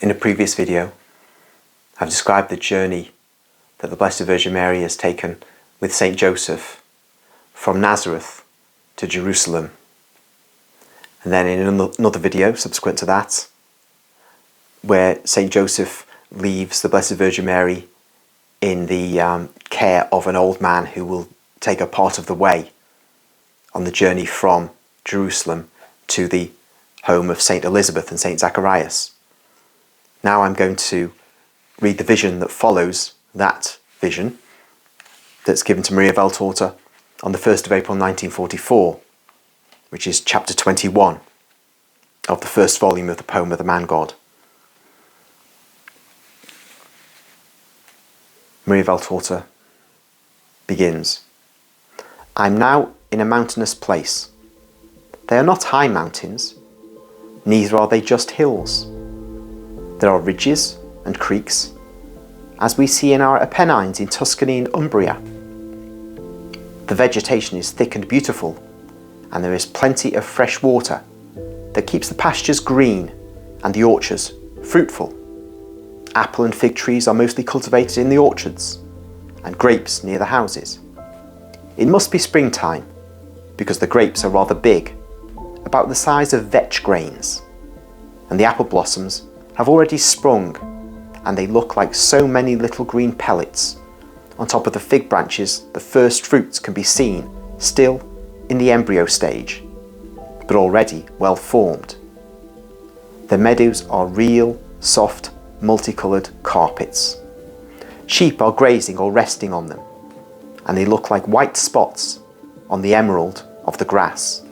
In a previous video, I've described the journey that the Blessed Virgin Mary has taken with Saint Joseph from Nazareth to Jerusalem. And then in another video subsequent to that, where Saint Joseph leaves the Blessed Virgin Mary in the care of an old man who will take her part of the way on the journey from Jerusalem to the home of Saint Elizabeth and Saint Zacharias. Now I'm going to read the vision that follows that vision that's given to Maria Valtorta on the 1st of April 1944, which is chapter 21 of the first volume of the poem of the Man God. Maria Valtorta begins. I'm now in a mountainous place. They are not high mountains, neither are they just hills. There are ridges and creeks, as we see in our Apennines in Tuscany and Umbria. The vegetation is thick and beautiful, and there is plenty of fresh water that keeps the pastures green and the orchards fruitful. Apple and fig trees are mostly cultivated in the orchards, and grapes near the houses. It must be springtime, because the grapes are rather big, about the size of vetch grains, and the apple blossoms have already sprung, and they look like so many little green pellets. On top of the fig branches, the first fruits can be seen, still in the embryo stage, but already well formed. The meadows are real, soft, multicoloured carpets. Sheep are grazing or resting on them, and they look like white spots on the emerald of the grass.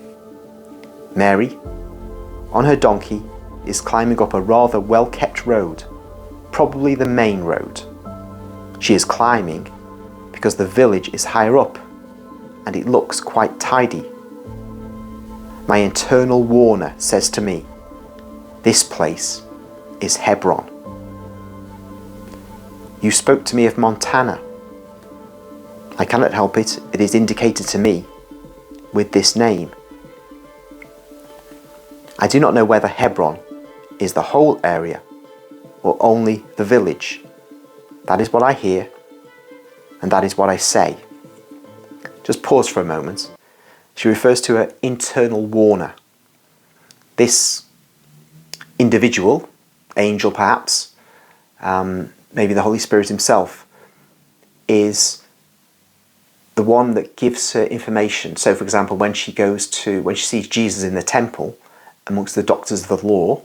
Mary, on her donkey, is climbing up a rather well-kept road, probably the main road. She is climbing because the village is higher up and it looks quite tidy. My internal warner says to me, this place is Hebron. You spoke to me of Montana. I cannot help it, it is indicated to me with this name. I do not know whether Hebron is the whole area or only the village. That is what I hear, and that is what I say. Just pause for a moment. She refers to her internal warner. This individual, angel perhaps, maybe the Holy Spirit himself, is the one that gives her information. So for example, when she sees Jesus in the temple amongst the doctors of the law,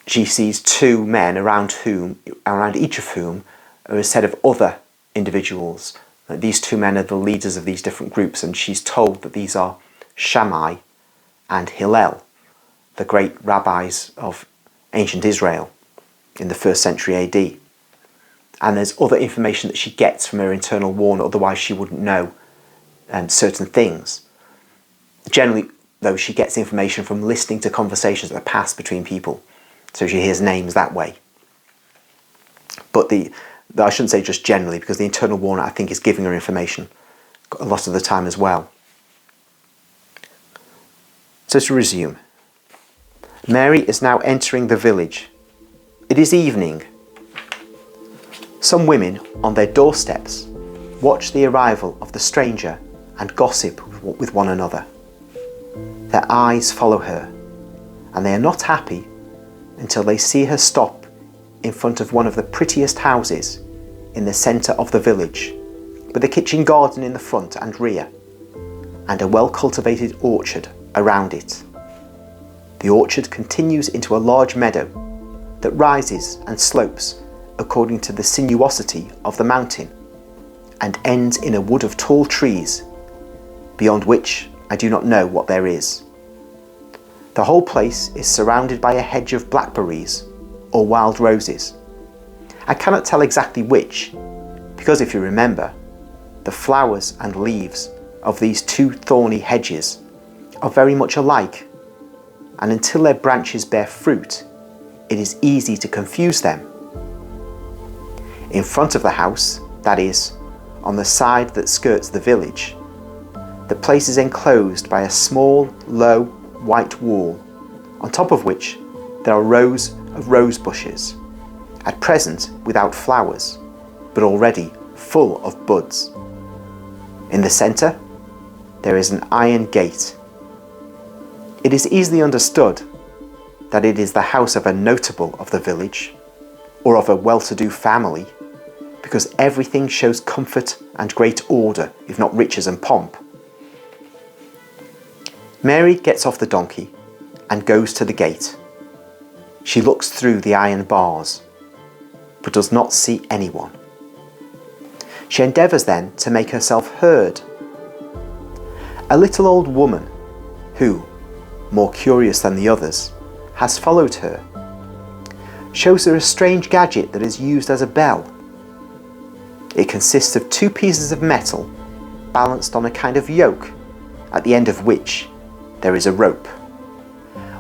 she sees two men around each of whom are a set of other individuals. These two men are the leaders of these different groups, and she's told that these are Shammai and Hillel, the great rabbis of ancient Israel in the 1st century AD. And there's other information that she gets from her internal warner, otherwise she wouldn't know certain things. Generally, though, she gets information from listening to conversations that pass between people. So she hears names that way. But I shouldn't say just generally, because the internal warner, I think, is giving her information a lot of the time as well. So to resume. Mary is now entering the village. It is evening. Some women on their doorsteps watch the arrival of the stranger and gossip with one another. Their eyes follow her, and they are not happy until they see her stop in front of one of the prettiest houses in the centre of the village, with a kitchen garden in the front and rear, and a well-cultivated orchard around it. The orchard continues into a large meadow that rises and slopes according to the sinuosity of the mountain, and ends in a wood of tall trees, beyond which I do not know what there is. The whole place is surrounded by a hedge of blackberries or wild roses. I cannot tell exactly which, because if you remember, the flowers and leaves of these two thorny hedges are very much alike, and until their branches bear fruit, it is easy to confuse them. In front of the house, that is, on the side that skirts the village, the place is enclosed by a small, low, white wall, on top of which there are rows of rose bushes, at present without flowers, but already full of buds. In the centre, there is an iron gate. It is easily understood that it is the house of a notable of the village, or of a well-to-do family, because everything shows comfort and great order, if not riches and pomp. Mary gets off the donkey and goes to the gate. She looks through the iron bars, but does not see anyone. She endeavours then to make herself heard. A little old woman, who, more curious than the others, has followed her, shows her a strange gadget that is used as a bell. It consists of two pieces of metal balanced on a kind of yoke, at the end of which there is a rope.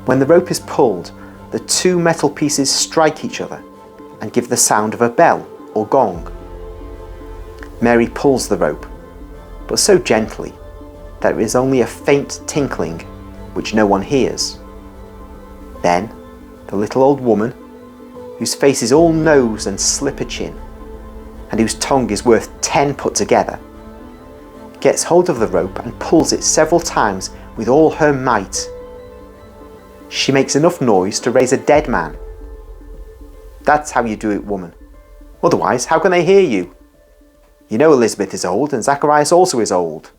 When the rope is pulled, the two metal pieces strike each other and give the sound of a bell or gong. Mary pulls the rope, but so gently that there is only a faint tinkling which no one hears. Then the little old woman, whose face is all nose and slipper chin, and whose tongue is worth 10 put together, gets hold of the rope and pulls it several times with all her might. She makes enough noise to raise a dead man. That's how you do it, woman. Otherwise, how can they hear you? You know Elizabeth is old, and Zacharias also is old.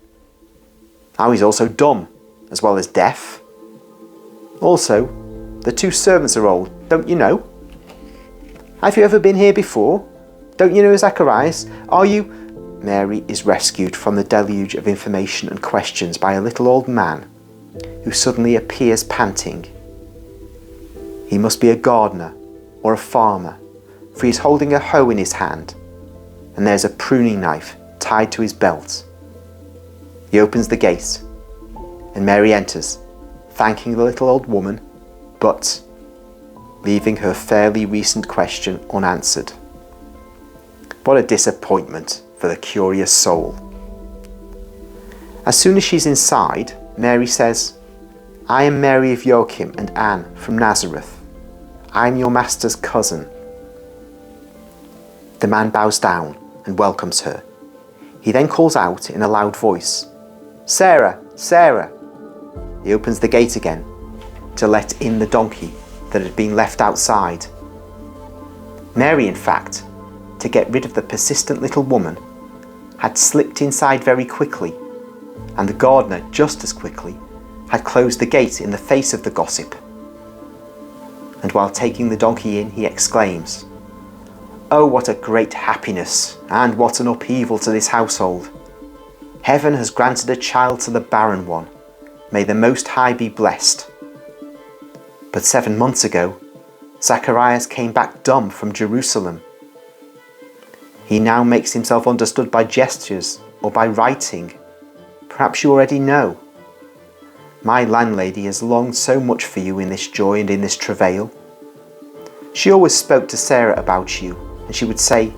Now he's also dumb, as well as deaf. Also, the two servants are old, don't you know? Have you ever been here before? Don't you know Zacharias? Are you? Mary is rescued from the deluge of information and questions by a little old man who suddenly appears panting. He must be a gardener or a farmer, for he is holding a hoe in his hand, and there's a pruning knife tied to his belt. He opens the gate, and Mary enters, thanking the little old woman, but leaving her fairly recent question unanswered. What a disappointment for the curious soul. As soon as she's inside, Mary says, "I am Mary of Joachim and Anne from Nazareth. I'm your master's cousin." The man bows down and welcomes her. He then calls out in a loud voice, "Sarah, Sarah!" He opens the gate again to let in the donkey that had been left outside. Mary, in fact, to get rid of the persistent little woman, had slipped inside very quickly, and the gardener just as quickly had closed the gate in the face of the gossip. And while taking the donkey in, he exclaims, "Oh, what a great happiness, and what an upheaval to this household! Heaven has granted a child to the barren one. May the Most High be blessed." But 7 months ago, Zacharias came back dumb from Jerusalem. He now makes himself understood by gestures or by writing. Perhaps you already know. My landlady has longed so much for you in this joy and in this travail. She always spoke to Sarah about you, and she would say,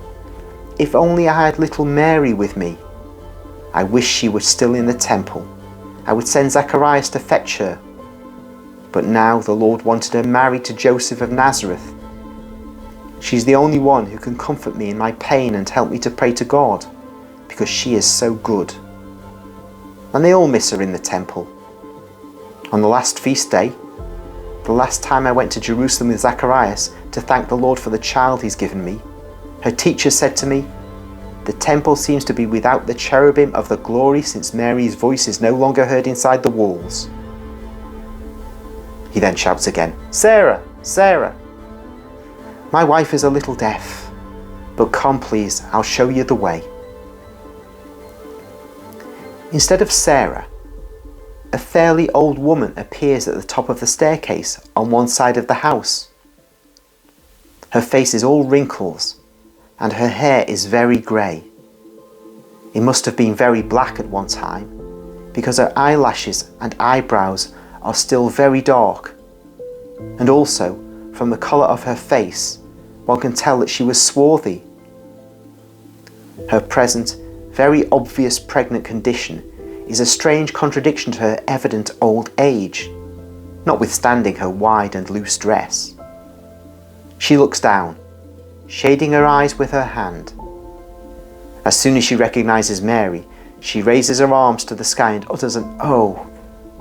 "If only I had little Mary with me. I wish she were still in the temple. I would send Zacharias to fetch her." But now the Lord wanted her married to Joseph of Nazareth. She's the only one who can comfort me in my pain and help me to pray to God, because she is so good. And they all miss her in the temple. On the last feast day, the last time I went to Jerusalem with Zacharias to thank the Lord for the child he's given me, her teacher said to me, "The temple seems to be without the cherubim of the glory, since Mary's voice is no longer heard inside the walls." He then shouts again, "Sarah, Sarah!" My wife is a little deaf, but come please, I'll show you the way. Instead of Sarah, a fairly old woman appears at the top of the staircase on one side of the house. Her face is all wrinkles, and her hair is very grey. It must have been very black at one time, because her eyelashes and eyebrows are still very dark, and also, from the colour of her face, one can tell that she was swarthy. Her present, very obvious pregnant condition is a strange contradiction to her evident old age, notwithstanding her wide and loose dress. She looks down, shading her eyes with her hand. As soon as she recognizes Mary, she raises her arms to the sky and utters an "oh"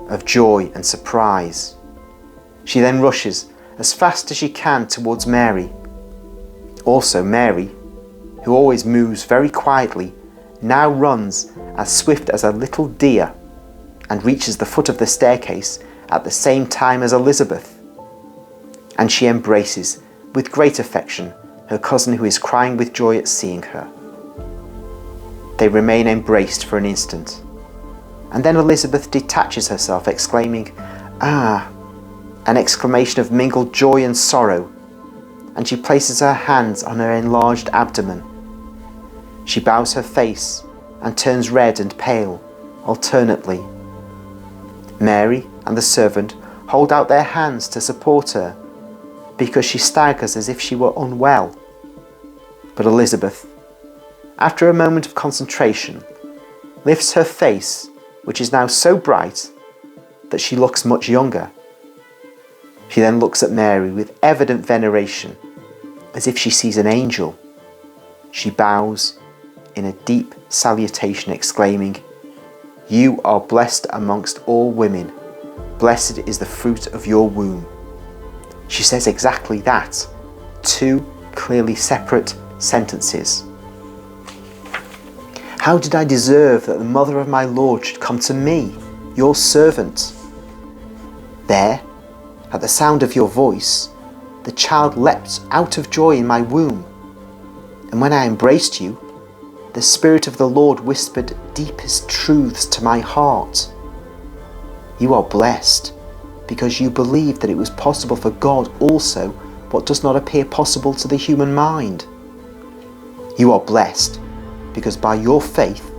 of joy and surprise. She then rushes as fast as she can towards Mary. Also Mary, who always moves very quietly, now runs as swift as a little deer and reaches the foot of the staircase at the same time as Elizabeth. And she embraces, with great affection, her cousin who is crying with joy at seeing her. They remain embraced for an instant, and then Elizabeth detaches herself, exclaiming, "Ah!" an exclamation of mingled joy and sorrow, and she places her hands on her enlarged abdomen. She bows her face and turns red and pale, alternately. Mary and the servant hold out their hands to support her, because she staggers as if she were unwell. But Elizabeth, after a moment of concentration, lifts her face, which is now so bright that she looks much younger. She then looks at Mary with evident veneration, as if she sees an angel. She bows in a deep salutation, exclaiming, "You are blessed amongst all women. Blessed is the fruit of your womb." She says exactly that, two clearly separate sentences. "How did I deserve that the mother of my Lord should come to me, your servant?" There, at the sound of your voice, the child leapt out of joy in my womb. And when I embraced you, the Spirit of the Lord whispered deepest truths to my heart. You are blessed because you believed that it was possible for God also what does not appear possible to the human mind. You are blessed because by your faith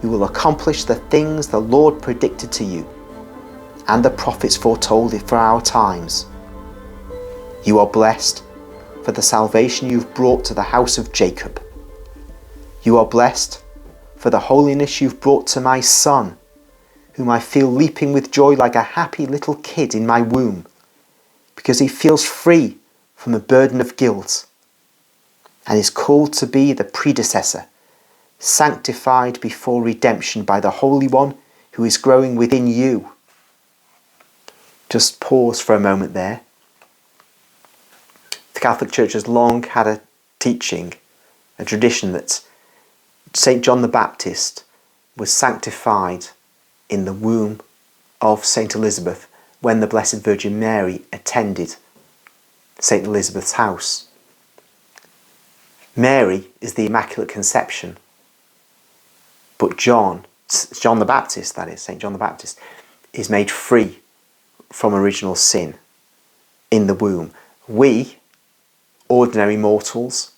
you will accomplish the things the Lord predicted to you and the prophets foretold it for our times. You are blessed for the salvation you've brought to the house of Jacob. You are blessed for the holiness you've brought to my son, whom I feel leaping with joy like a happy little kid in my womb, because he feels free from the burden of guilt and is called to be the predecessor, sanctified before redemption by the Holy One who is growing within you. Just pause for a moment there. The Catholic Church has long had a teaching, a tradition that St. John the Baptist was sanctified in the womb of St. Elizabeth when the Blessed Virgin Mary attended St. Elizabeth's house. Mary is the Immaculate Conception, but John the Baptist, that is, St. John the Baptist, is made free from original sin in the womb. We, ordinary mortals,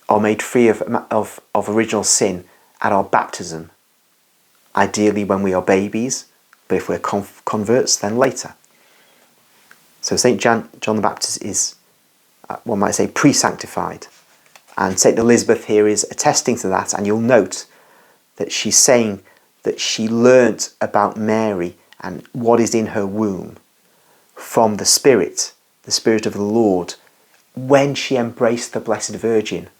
are made free of original sin at our baptism, ideally when we are babies, but if we're converts, then later. So St. John the Baptist is, one might say, pre-sanctified. And St. Elizabeth here is attesting to that, and you'll note that she's saying that she learnt about Mary and what is in her womb from the Spirit of the Lord, when she embraced the Blessed Virgin.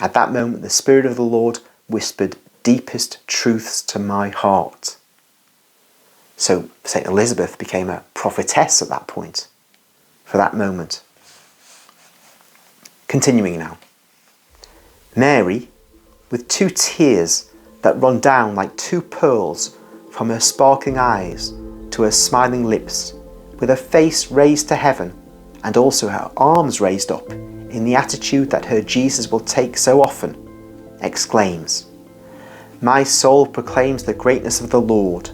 At that moment, the Spirit of the Lord whispered deepest truths to my heart. So St. Elizabeth became a prophetess at that point, for that moment. Continuing now. Mary, with two tears that run down like two pearls from her sparkling eyes to her smiling lips, with her face raised to heaven and also her arms raised up in the attitude that her Jesus will take so often, exclaims, "My soul proclaims the greatness of the Lord."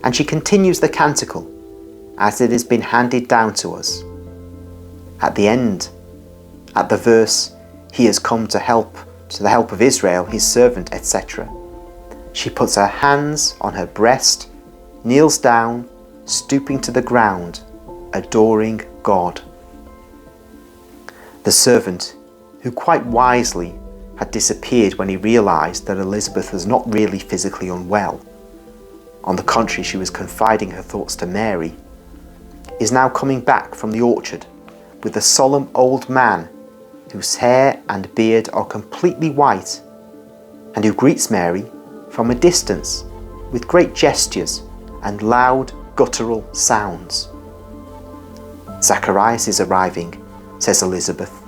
And she continues the canticle as it has been handed down to us. At the end, at the verse, "He has come to the help of Israel, his servant," etc., she puts her hands on her breast, kneels down, stooping to the ground, adoring God. The servant, who quite wisely had disappeared when he realised that Elizabeth was not really physically unwell, on the contrary, she was confiding her thoughts to Mary, is now coming back from the orchard with a solemn old man whose hair and beard are completely white, and who greets Mary from a distance with great gestures and loud guttural sounds. Zacharias is arriving, says Elizabeth,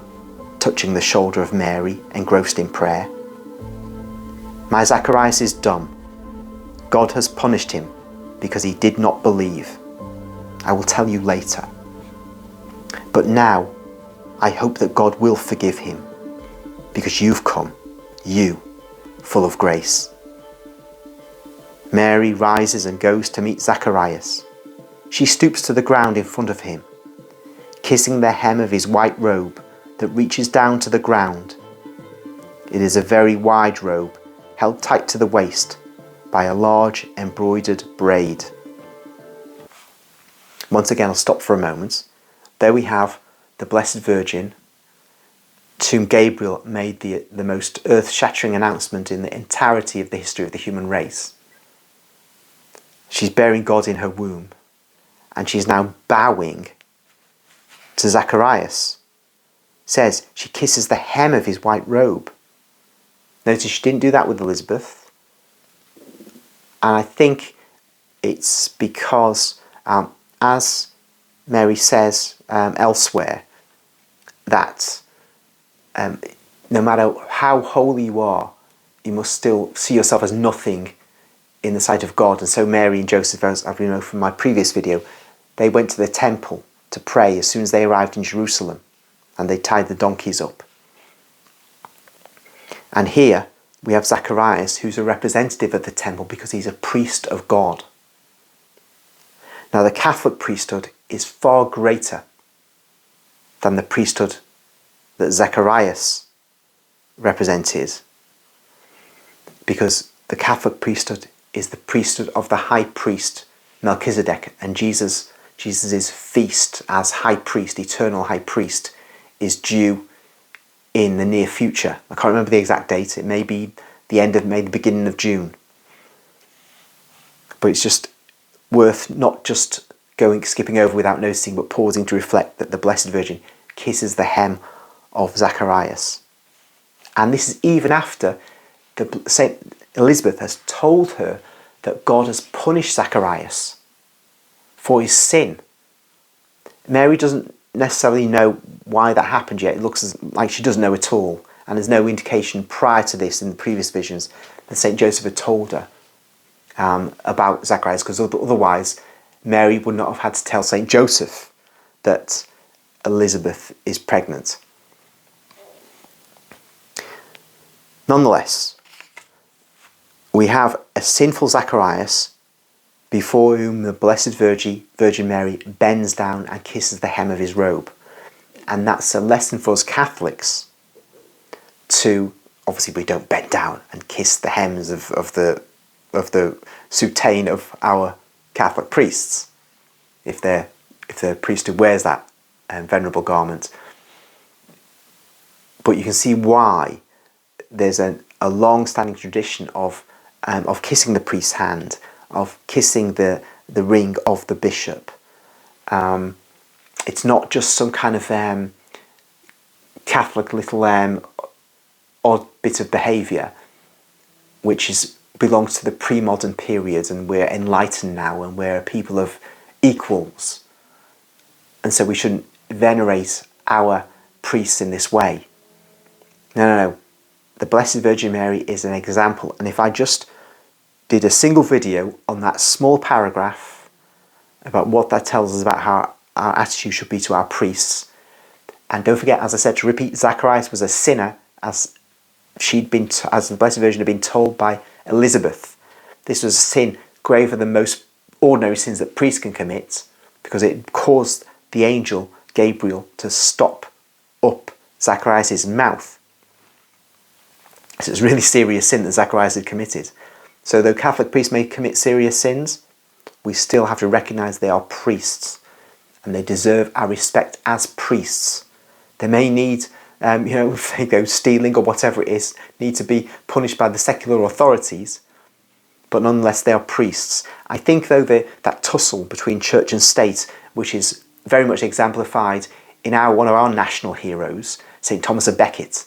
touching the shoulder of Mary, engrossed in prayer. My Zacharias is dumb. God has punished him because he did not believe. I will tell you later. But now, I hope that God will forgive him, because you've come, you, full of grace. Mary rises and goes to meet Zacharias. She stoops to the ground in front of him, kissing the hem of his white robe that reaches down to the ground. It is a very wide robe, held tight to the waist by a large embroidered braid. Once again, I'll stop for a moment. There we have the Blessed Virgin, to whom Gabriel made the most earth-shattering announcement in the entirety of the history of the human race. She's bearing God in her womb, and she's now bowing to Zacharias. It says she kisses the hem of his white robe. Notice she didn't do that with Elizabeth, and I think it's because, as Mary says elsewhere, that no matter how holy you are, you must still see yourself as nothing in the sight of God. And so Mary and Joseph, as we know from my previous video, they went to the temple to pray as soon as they arrived in Jerusalem, and they tied the donkeys up. And here we have Zacharias, who's a representative of the temple because he's a priest of God. Now, the Catholic priesthood is far greater than the priesthood that Zacharias represented, because the Catholic priesthood is the priesthood of the high priest Melchizedek, and Jesus's feast as high priest, eternal high priest, is due in the near future. I can't remember the exact date. It may be the beginning of June. But it's just worth not just skipping over without noticing, but pausing to reflect that the Blessed Virgin kisses the hem of Zacharias. And this is even after Saint Elizabeth has told her that God has punished Zacharias for his sin. Mary doesn't necessarily know why that happened yet. It looks like she doesn't know at all, and there's no indication prior to this in the previous visions that Saint Joseph had told her about Zacharias, because otherwise Mary would not have had to tell Saint Joseph that Elizabeth is pregnant. Nonetheless, we have a sinful Zacharias before whom the Blessed Virgin Mary bends down and kisses the hem of his robe. And that's a lesson for us Catholics to, obviously we don't bend down and kiss the hems of the soutane of our Catholic priests, if the priesthood wears that venerable garment. But you can see why there's a long-standing tradition of kissing the priest's hand, of kissing the ring of the bishop. It's not just some kind of Catholic little odd bit of behaviour, which belongs to the pre-modern period, and we're enlightened now, and we're a people of equals, and so we shouldn't venerate our priests in this way. No. The Blessed Virgin Mary is an example, and if I just did a single video on that small paragraph about what that tells us about how our attitude should be to our priests, and don't forget, as I said, to repeat, Zacharias was a sinner, as the Blessed Virgin had been told by Elizabeth. This was a sin graver than most ordinary sins that priests can commit, because it caused the angel Gabriel to stop up Zacharias' mouth. So it's a really serious sin that Zacharias had committed. So though Catholic priests may commit serious sins, we still have to recognise they are priests, and they deserve our respect as priests. They may need, if they go stealing or whatever it is, need to be punished by the secular authorities, but nonetheless they are priests. I think though that tussle between church and state, which is very much exemplified in one of our national heroes, St. Thomas of Becket,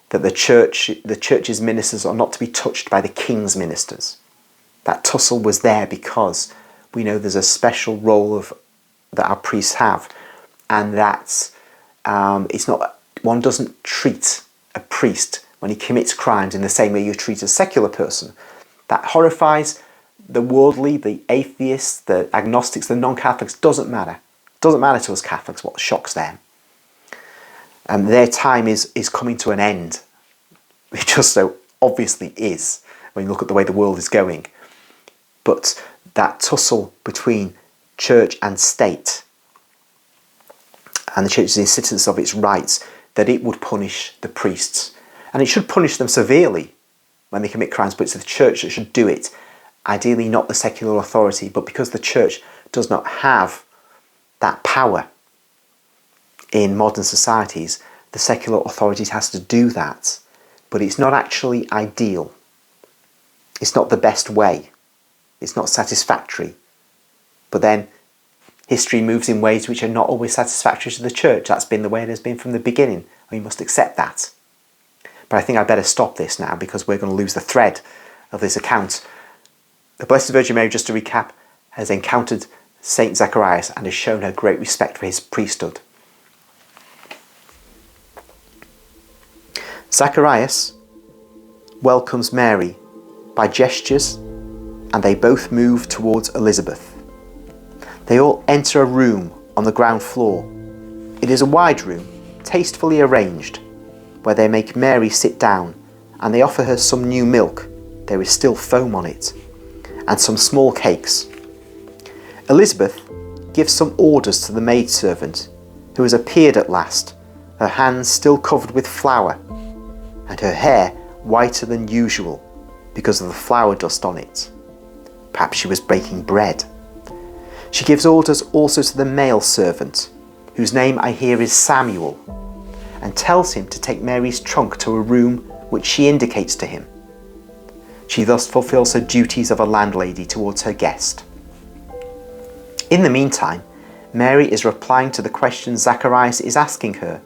that the church's ministers are not to be touched by the king's ministers. That tussle was there because we know there's a special role that our priests have, and that one doesn't treat a priest when he commits crimes in the same way you treat a secular person. That horrifies the worldly, the atheists, the agnostics, the non-Catholics. Doesn't matter. Doesn't matter to us Catholics what shocks them. Their time is coming to an end. It just so obviously is when you look at the way the world is going. But that tussle between church and state, and the church's insistence of its rights, that it would punish the priests. And it should punish them severely when they commit crimes, but it's the church that should do it. Ideally not the secular authority, but because the church does not have that power in modern societies, the secular authorities has to do that. But it's not actually ideal. It's not the best way. It's not satisfactory. But then history moves in ways which are not always satisfactory to the church. That's been the way it has been from the beginning. We must accept that. But I think I better stop this now because we're going to lose the thread of this account. The Blessed Virgin Mary, just to recap, has encountered Saint Zacharias and has shown her great respect for his priesthood. Zacharias welcomes Mary by gestures, and they both move towards Elizabeth. They all enter a room on the ground floor. It is a wide room, tastefully arranged, where they make Mary sit down and they offer her some new milk, there is still foam on it, and some small cakes. Elizabeth gives some orders to the maidservant, who has appeared at last, her hands still covered with flour, and her hair whiter than usual because of the flour dust on it. Perhaps she was baking bread. She gives orders also to the male servant, whose name I hear is Samuel, and tells him to take Mary's trunk to a room which she indicates to him. She thus fulfills her duties of a landlady towards her guest. In the meantime, Mary is replying to the questions Zacharias is asking her,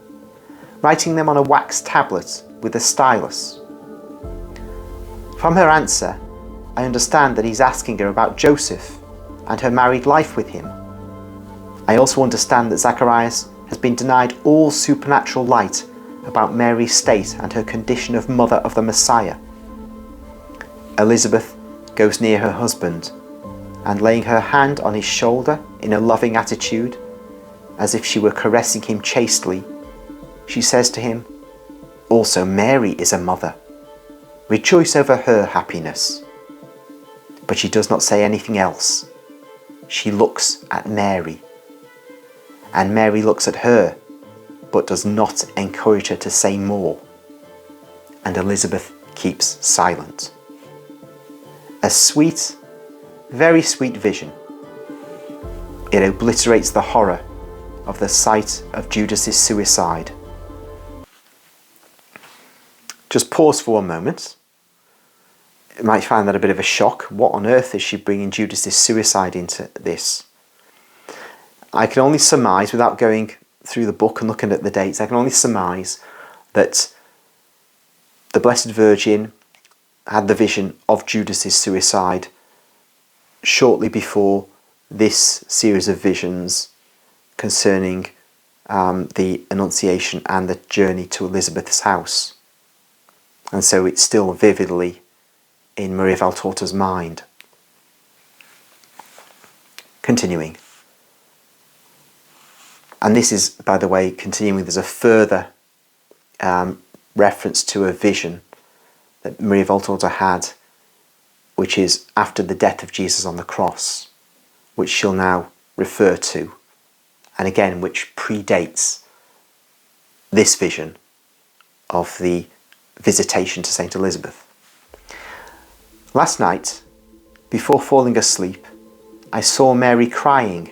writing them on a wax tablet with a stylus. From her answer, I understand that he's asking her about Joseph and her married life with him. I also understand that Zacharias has been denied all supernatural light about Mary's state and her condition of mother of the Messiah. Elizabeth goes near her husband and, laying her hand on his shoulder in a loving attitude, as if she were caressing him chastely, she says to him, "Also Mary is a mother. Rejoice over her happiness." But she does not say anything else. She looks at Mary, and Mary looks at her, but does not encourage her to say more. And Elizabeth keeps silent. A sweet, very sweet vision. It obliterates the horror of the sight of Judas's suicide. Just pause for one moment. You might find that a bit of a shock. What on earth is she bringing Judas's suicide into this? I can only surmise, without going through the book and looking at the dates, I can only surmise that the Blessed Virgin had the vision of Judas's suicide shortly before this series of visions concerning the Annunciation and the journey to Elizabeth's house. And so it's still vividly in Maria Valtorta's mind. Continuing. And this is, by the way, continuing, there's a further reference to a vision that Maria Valtorta had, which is after the death of Jesus on the cross, which she'll now refer to, and again, which predates this vision of the visitation to St. Elizabeth. Last night, before falling asleep, I saw Mary crying,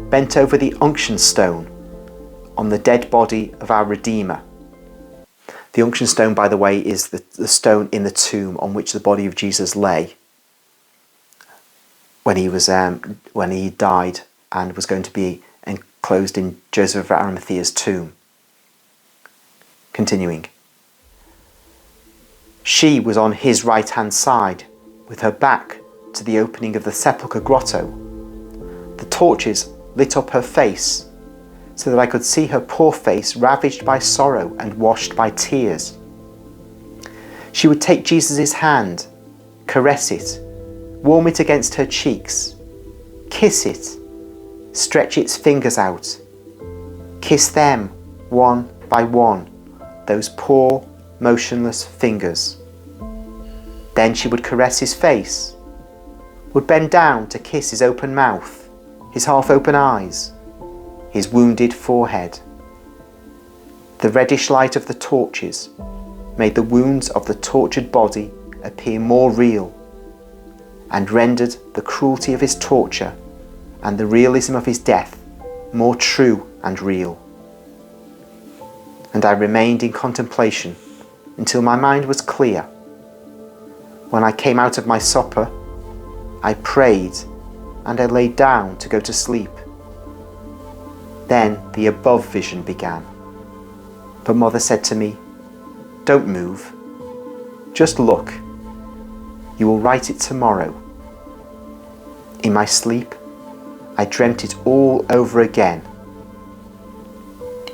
bent over the unction stone on the dead body of our Redeemer. The unction stone, by the way, is the stone in the tomb on which the body of Jesus lay when he died and was going to be closed in Joseph of Arimathea's tomb. Continuing. She was on his right-hand side, with her back to the opening of the sepulchre grotto. The torches lit up her face, so that I could see her poor face ravaged by sorrow and washed by tears. She would take Jesus' hand, caress it, warm it against her cheeks, kiss it, stretch its fingers out, kiss them one by one, those poor, motionless fingers. Then she would caress his face, would bend down to kiss his open mouth, his half-open eyes, his wounded forehead. The reddish light of the torches made the wounds of the tortured body appear more real, and rendered the cruelty of his torture and the realism of his death more true and real. And I remained in contemplation until my mind was clear. When I came out of my supper, I prayed and I laid down to go to sleep. Then the above vision began. But Mother said to me, "Don't move, just look. You will write it tomorrow." In my sleep, I dreamt it all over again.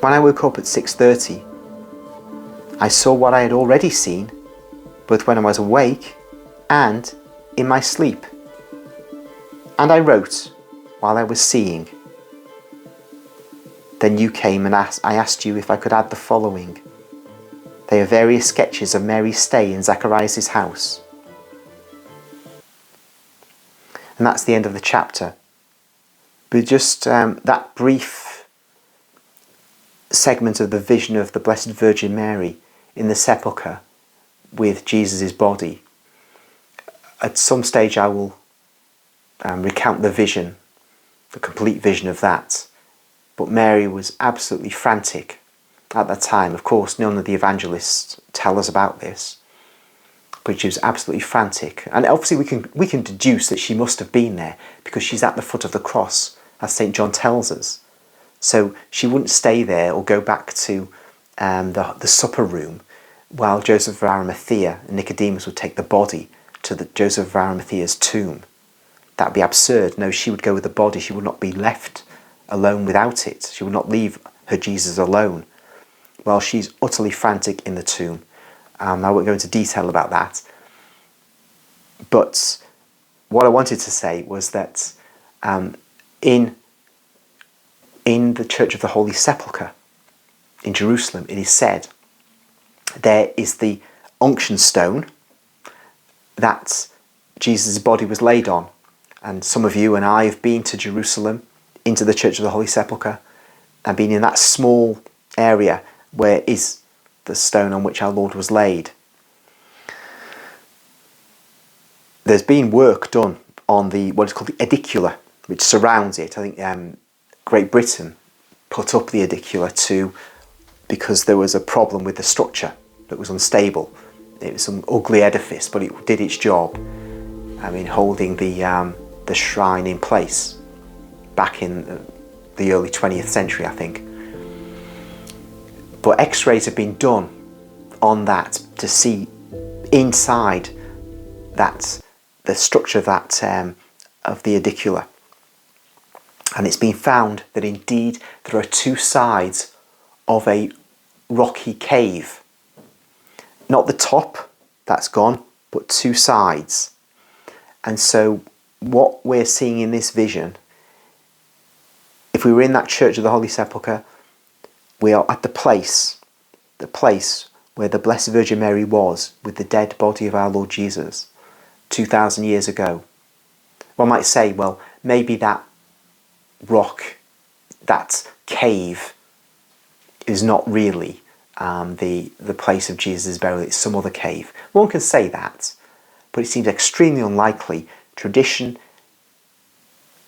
When I woke up at 6:30, I saw what I had already seen, both when I was awake and in my sleep. And I wrote while I was seeing. Then you came and I asked you if I could add the following. They are various sketches of Mary's stay in Zacharias' house. And that's the end of the chapter. But just that brief segment of the vision of the Blessed Virgin Mary in the sepulchre with Jesus' body. At some stage I will recount the vision, the complete vision of that. But Mary was absolutely frantic at that time. Of course, none of the evangelists tell us about this, but she was absolutely frantic. And obviously we can deduce that she must have been there because she's at the foot of the cross, as St. John tells us. So she wouldn't stay there or go back to the supper room while Joseph of Arimathea and Nicodemus would take the body to Joseph of Arimathea's tomb. That would be absurd. No, she would go with the body. She would not be left alone without it. She would not leave her Jesus alone while she's utterly frantic in the tomb. I won't go into detail about that. But what I wanted to say was that in the Church of the Holy Sepulchre in Jerusalem, it is said there is the unction stone that Jesus' body was laid on. And some of you and I have been to Jerusalem, into the Church of the Holy Sepulchre, and been in that small area where is the stone on which our Lord was laid. There's been work done on what is called the edicula, which surrounds it. I think Great Britain put up the edicula because there was a problem with the structure that was unstable. It was some ugly edifice, but it did its job. I mean, holding the shrine in place back in the early 20th century, I think. But X-rays have been done on that to see inside the structure of the edicula. And it's been found that indeed there are two sides of a rocky cave. Not the top, that's gone, but two sides. And so what we're seeing in this vision, if we were in that Church of the Holy Sepulchre, we are at the place where the Blessed Virgin Mary was with the dead body of our Lord Jesus 2,000 years ago. One might say, well, maybe that rock, that cave, is not really the place of Jesus' burial, it's some other cave. One can say that, but it seems extremely unlikely. Tradition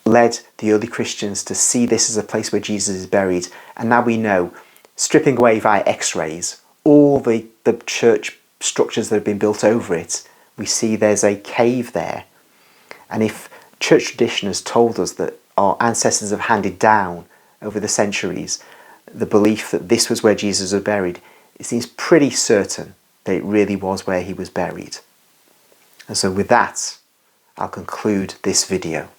led the early Christians to see this as a place where Jesus is buried, and now we know, stripping away via X-rays all the church structures that have been built over it, we see there's a cave there. And if church tradition has told us that our ancestors have handed down over the centuries, the belief that this was where Jesus was buried, it seems pretty certain that it really was where he was buried. And so with that, I'll conclude this video.